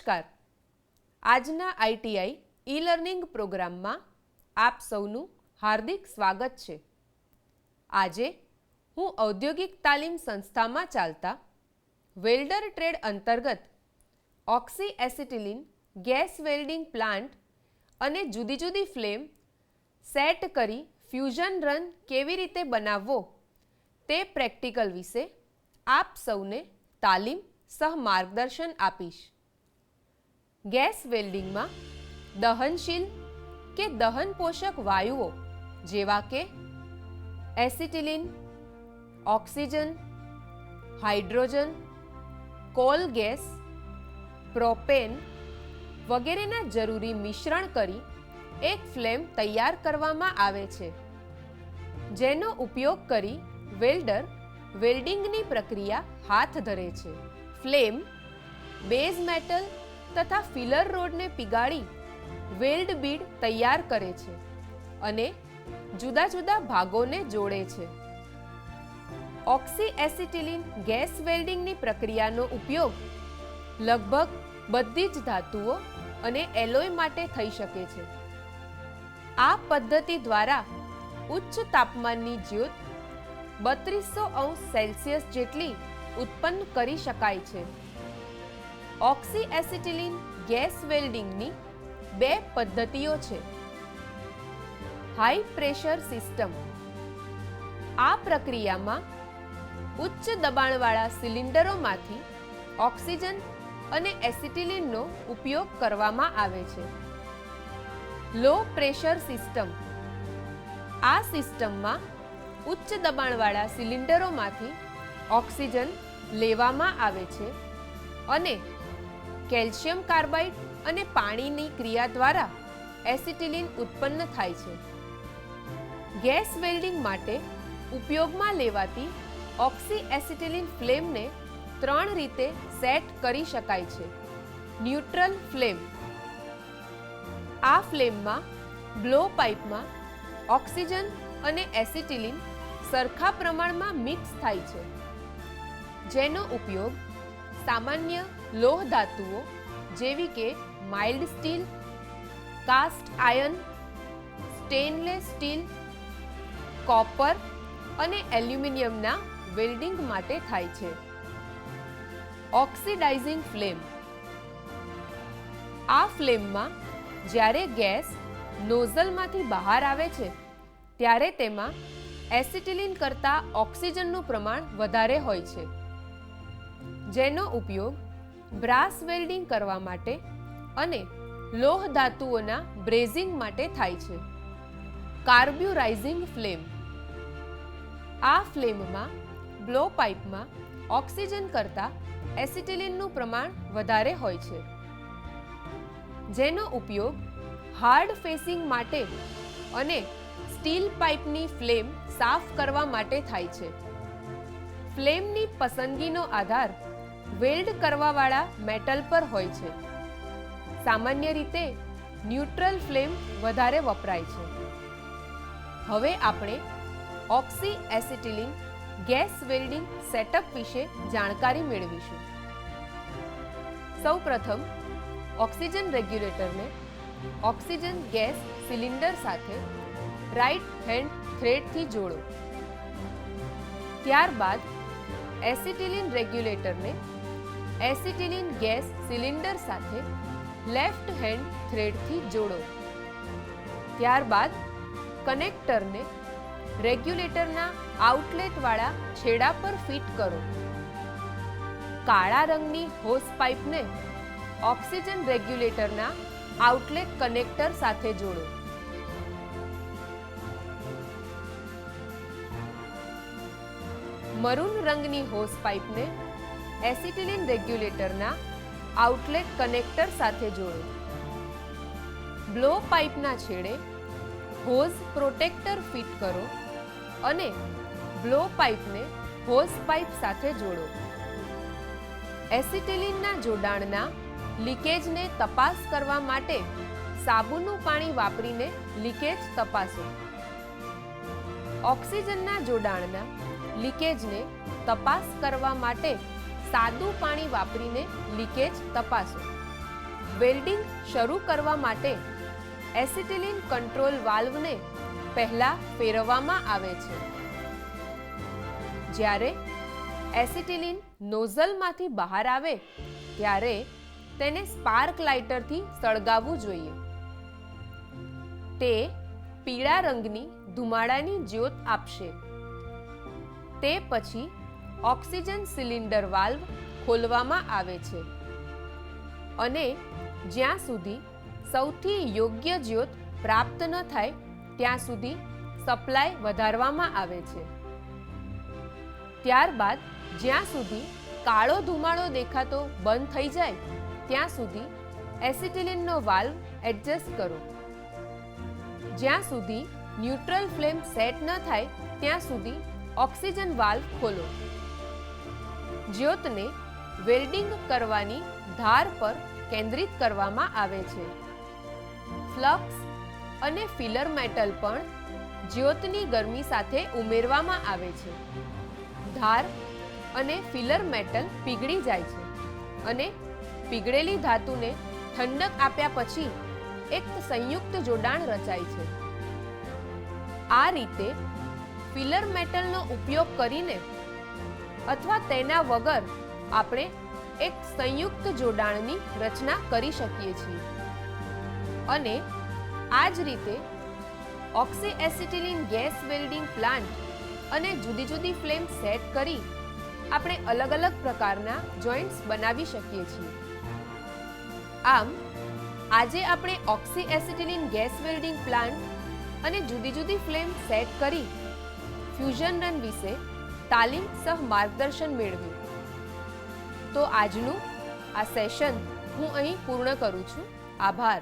નમસ્કાર. આજના ITI e learning પ્રોગ્રામમાં આપ સૌનું હાર્દિક સ્વાગત છે. આજે હું ઔદ્યોગિક તાલીમ સંસ્થામાં ચાલતા વેલ્ડર ટ્રેડ અંતર્ગત ઓક્સી એસિટિલિન ગેસ વેલ્ડિંગ પ્લાન્ટ અને જુદી જુદી ફ્લેમ સેટ કરી ફ્યુઝન રન કેવી રીતે બનાવવો તે પ્રેક્ટિકલ વિશે આપ સૌને તાલીમ સહ માર્ગદર્શન આપીશ. ગેસ વેલ્ડિંગમાં દહનશીલ કે દહન પોષક વાયુઓ જેવા કે acetylene, oxygen, hydrogen, coal gas, propane વગેરેના જરૂરી મિશ્રણ કરી એક ફ્લેમ તૈયાર કરવામાં આવે છે, જેનો ઉપયોગ કરી વેલ્ડર વેલ્ડિંગની પ્રક્રિયા હાથ ધરે છે. ફ્લેમ બેઝ મેટલ તથા ફિલર રોડને પીગાળી વેલ્ડ બીડ તૈયાર કરે છે અને જુદા જુદા ભાગોને જોડે છે. ઓક્સી એસિટિલિન ગેસ વેલ્ડિંગની પ્રક્રિયાનો ઉપયોગ લગભગ બધી જ ધાતુઓ અને એલોય માટે થઈ શકે છે. આ પદ્ધતિ દ્વારા ઉચ્ચ તાપમાનની જ્યોત 3200°C જેટલી ઉત્પન્ન કરી શકાય છે. ઓક્સી એસિટિલિન ગેસ વેલ્ડિંગની બે પદ્ધતિઓ છે. High pressure system. આ પ્રક્રિયામાં ઉચ્ચ દબાણવાળા સિલિન્ડરોમાંથી ઓક્સિજન અને એસિટિલિનનો ઉપયોગ કરવામાં આવે છે. Low pressure system. આ સિસ્ટમમાં ઉચ્ચ દબાણવાળા સિલિન્ડરોમાંથી ઓક્સિજન લેવામાં આવે છે અને કેલ્શિયમ કાર્બાઇડ અને પાણીની ક્રિયા દ્વારા એસિટિલિન ઉત્પન્ન થાય છે. ગેસ વેલ્ડિંગ માટે ઉપયોગમાં લેવાતી ઓક્સી એસિટિલિન ફ્લેમને ત્રણ રીતે સેટ કરી શકાય છે. Neutral flame. આ ફ્લેમમાં બ્લો પાઇપમાં ઓક્સિજન અને એસિટિલિન સરખા પ્રમાણમાં મિક્સ થાય છે, જેનો ઉપયોગ સામાન્ય લોહ ધાતુઓ જેવી કે mild steel, cast iron, stainless steel, copper અને એલ્યુમિનિયમના વેલ્ડિંગ માટે થાય છે. Oxidizing flame. આ ફ્લેમમાં જ્યારે ગેસ નોઝલમાંથી બહાર આવે છે ત્યારે તેમાં એસિટિલિન કરતાં ઓક્સિજનનું પ્રમાણ વધારે હોય છે, જેનો ઉપયોગ બ્રાસ વેલ્ડિંગ કરવા માટે અને લોહ ધાતુઓના બ્રેઝિંગ માટે થાય છે. કાર્બ્યુરાઇઝિંગ ફ્લેમ. આ ફ્લેમમાં બ્લો પાઇપમાં ઓક્સિજન કરતાં એસિટિલિનનું પ્રમાણ વધારે હોય છે, જેનો ઉપયોગ હાર્ડ ફેસિંગ માટે અને સ્ટીલ પાઇપની ફ્લેમ સાફ કરવા માટે થાય છે. ફ્લેમની પસંદગીનો આધાર વેલ્ડ કરવાવાળા મેટલ પર હોય છે. સામાન્ય રીતે ન્યુટ્રલ ફ્લેમ વધારે વપરાય છે. હવે આપણે ઓક્સી એસિટિલિન ગેસ વેલ્ડિંગ સેટઅપ વિશે જાણકારી મેળવીશું. સૌપ્રથમ ઓક્સિજન રેગ્યુલેટરને ઓક્સિજન ગેસ સિલિન્ડર સાથે રાઇટ હેન્ડ થ્રેડથી જોડો. ત્યારબાદ એસિટિલિન રેગ્યુલેટરને એસિટિલિન ગેસ સિલિન્ડર સાથે લેફ્ટ હેન્ડ થ્રેડથી જોડો. ત્યારબાદ કનેક્ટરને રેગ્યુલેટરના આઉટલેટવાળા છેડા પર ફિટ કરો. કાળા રંગની હોસ પાઇપને ઓક્સિજન રેગ્યુલેટરના આઉટલેટ કનેક્ટર સાથે જોડો. મરૂન રંગની હોસ પાઇપને એસિટિલિન રેગ્યુલેટરના આઉટલેટ કનેક્ટર સાથે જોડો. બ્લો પાઇપના છેડે હોઝ પ્રોટેક્ટર ફિટ કરો અને બ્લો પાઇપને હોઝ પાઇપ સાથે જોડો. એસિટિલિનના જોડાણના લીકેજને તપાસ કરવા માટે સાબુનું પાણી વાપરીને લીકેજ તપાસો. ઓક્સિજનના જોડાણના લીકેજને તપાસ કરવા માટે સાદું પાણી વાપરીને લીકેજ તપાસો. વેલ્ડિંગ શરૂ કરવા માટે એસિટિલિન કંટ્રોલ વાલ્વને પહેલા ફેરવવામાં આવે છે. જ્યારે એસિટિલિન નોઝલમાંથી બહાર આવે ત્યારે તેને સ્પાર્ક લાઇટરથી સળગાવવું જોઈએ. તે પીળા રંગની ધુમાડાની જ્યોત આપશે. તે પછી ઓક્સિજન સિલિન્ડર વાલ્વ ખોલવામાં આવે છે અને જ્યાં સુધી સૌથી યોગ્ય જ્યોત પ્રાપ્ત ન થાય ત્યાં સુધી સપ્લાય વધારવામાં આવે છે. ત્યારબાદ જ્યાં સુધી કાળો ધુમાડો દેખાતો બંધ થઈ જાય ત્યાં સુધી એસિટિલિનનો વાલ્વ એડજસ્ટ કરો. જ્યાં સુધી ન્યુટ્રલ ફ્લેમ સેટ ન થાય ત્યાં સુધી ઓક્સિજન વાલ્વ ખોલો. જ્યોતને વેલ્ડિંગ કરવાની ધાર પર કેન્દ્રિત કરવામાં આવે છે. ફ્લક્સ અને ફિલર મેટલ પણ જ્યોતની ગરમી સાથે ઉમેરવામાં આવે છે. ધાર અને ફિલર મેટલ પીગળી જાય છે અને પીગળેલી ધાતુને ઠંડક આપ્યા પછી એક સંયુક્ત જોડાણ રચાય છે. આ રીતે ફિલર મેટલનો ઉપયોગ કરીને અથવા તેના વગર આપણે એક સંયુક્ત જોડાણની રચના કરી શકીએ છીએ અને આ જ રીતે ઓક્સી એસિટિલિન ગેસ વેલ્ડિંગ પ્લાન્ટ અને જુદી જુદી ફ્લેમ સેટ કરી આપણે અલગ અલગ પ્રકારના જોઇન્ટ્સ બનાવી શકીએ છીએ. આમ આજે આપણે ઓક્સી એસિટિલિન ગેસ વેલ્ડિંગ પ્લાન્ટ અને જુદી જુદી ફ્લેમ સેટ કરી ફ્યુઝન રન વિશે તાલીમ સહ માર્ગદર્શન મેળવ્યું. તો આજનું આ સેશન હું અહીં પૂર્ણ કરું છું. આભાર.